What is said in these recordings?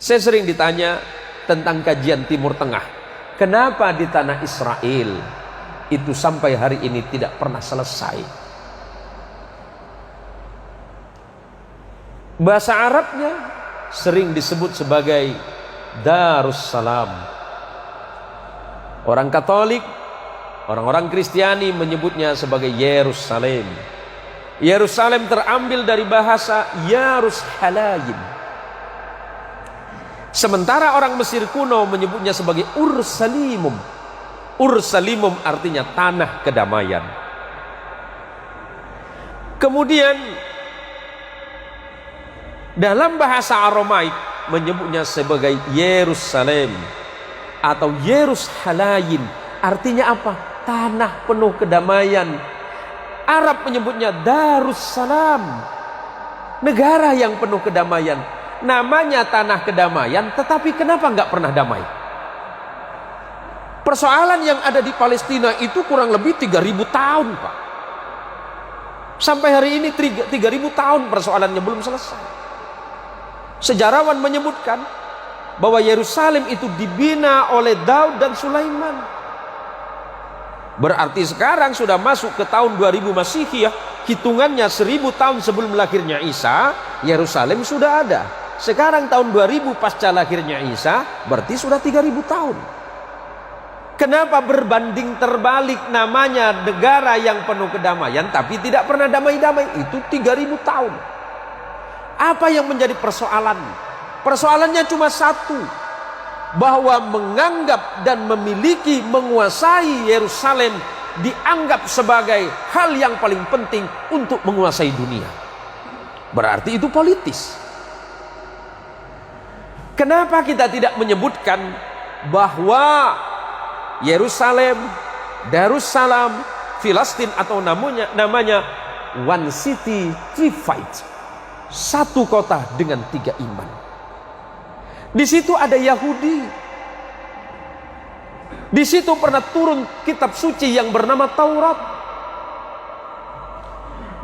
Saya sering ditanya tentang kajian Timur Tengah. Kenapa di tanah Israel itu sampai hari ini tidak pernah selesai? Bahasa Arabnya sering disebut sebagai Darussalam. Orang Katolik, orang-orang Kristiani menyebutnya sebagai Yerusalem. Yerusalem terambil dari bahasa Yarushalayim. Sementara orang Mesir kuno menyebutnya sebagai Ursalimum. Ursalimum artinya tanah kedamaian. Kemudian dalam bahasa Aramaik menyebutnya sebagai Yerusalem atau Yerushalayim. Artinya apa? Tanah penuh kedamaian. Arab menyebutnya Darussalam, negara yang penuh kedamaian. Namanya tanah kedamaian, tetapi kenapa nggak pernah damai? Persoalan yang ada di Palestina itu kurang lebih 3.000 tahun, Pak. Sampai hari ini 3.000 tahun persoalannya belum selesai. Sejarawan menyebutkan bahwa Yerusalem itu dibina oleh Daud dan Sulaiman. Berarti sekarang sudah masuk ke tahun 2000 Masihiyah, hitungannya 1000 tahun sebelum lahirnya Isa, Yerusalem sudah ada. Sekarang tahun 2000 pasca lahirnya Isa, berarti sudah 3000 tahun. Kenapa berbanding terbalik namanya negara yang penuh kedamaian tapi tidak pernah damai-damai? Itu 3000 tahun. Apa yang menjadi persoalan? Persoalannya cuma satu, bahwa menganggap dan memiliki, menguasai Yerusalem dianggap sebagai hal yang paling penting untuk menguasai dunia. Berarti itu politis. Kenapa kita tidak menyebutkan bahwa Yerusalem, Darussalam, Filastin atau namanya One City, Three Fights, satu kota dengan 3 iman. Di situ ada Yahudi. Di situ pernah turun kitab suci yang bernama Taurat.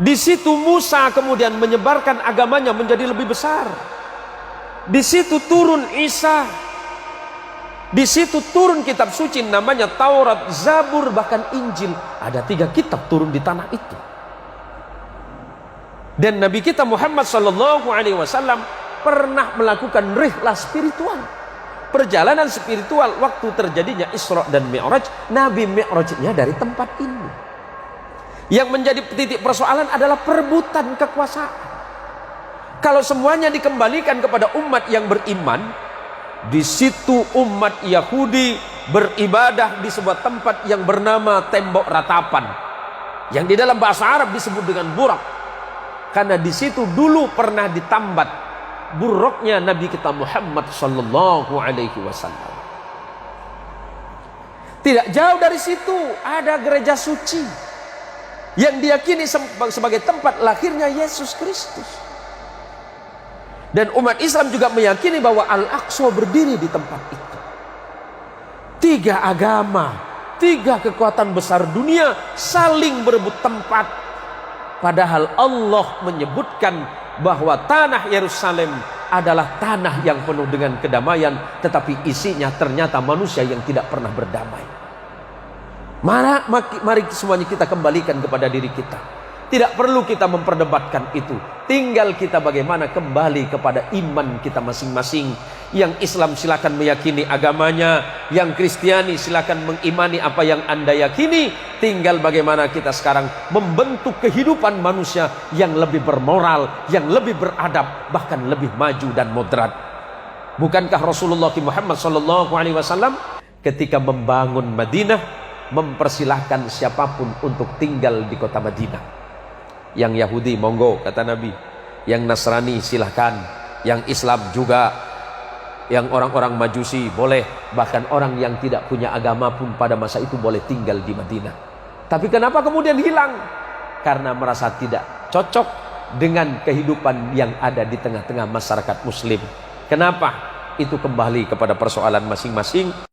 Di situ Musa kemudian menyebarkan agamanya menjadi lebih besar. Di situ turun Isa. Di situ turun kitab suci namanya Taurat, Zabur, bahkan Injil. Ada 3 kitab turun di tanah itu. Dan Nabi kita Muhammad SAW pernah melakukan rihlah spiritual, perjalanan spiritual waktu terjadinya Isra dan Mi'raj. Nabi Mi'rajnya dari tempat ini. Yang menjadi titik persoalan adalah perebutan kekuasaan. Kalau semuanya dikembalikan kepada umat yang beriman, di situ umat Yahudi beribadah di sebuah tempat yang bernama tembok ratapan, yang di dalam bahasa Arab disebut dengan burak, karena di situ dulu pernah ditambat buruknya Nabi kita Muhammad sallallahu alaihi wasallam. Tidak jauh dari situ ada gereja suci yang diyakini sebagai tempat lahirnya Yesus Kristus. Dan umat Islam juga meyakini bahwa Al-Aqsa berdiri di tempat itu. 3 agama, 3 kekuatan besar dunia saling berebut tempat. Padahal Allah menyebutkan bahwa tanah Yerusalem adalah tanah yang penuh dengan kedamaian, tetapi isinya ternyata manusia yang tidak pernah berdamai. Mari semuanya kita kembalikan kepada diri kita. Tidak perlu kita memperdebatkan itu. Tinggal kita bagaimana kembali kepada iman kita masing-masing. Yang Islam silakan meyakini agamanya, yang Kristiani silakan mengimani apa yang Anda yakini. Tinggal bagaimana kita sekarang membentuk kehidupan manusia yang lebih bermoral, yang lebih beradab, bahkan lebih maju dan moderat. Bukankah Rasulullah Muhammad SAW ketika membangun Madinah mempersilahkan siapapun untuk tinggal di kota Madinah? Yang Yahudi monggo, kata Nabi. Yang Nasrani silahkan. Yang Islam juga. Yang orang-orang Majusi boleh. Bahkan orang yang tidak punya agama pun pada masa itu boleh tinggal di Madinah. Tapi kenapa kemudian hilang? Karena merasa tidak cocok dengan kehidupan yang ada di tengah-tengah masyarakat Muslim. Kenapa? Itu kembali kepada persoalan masing-masing.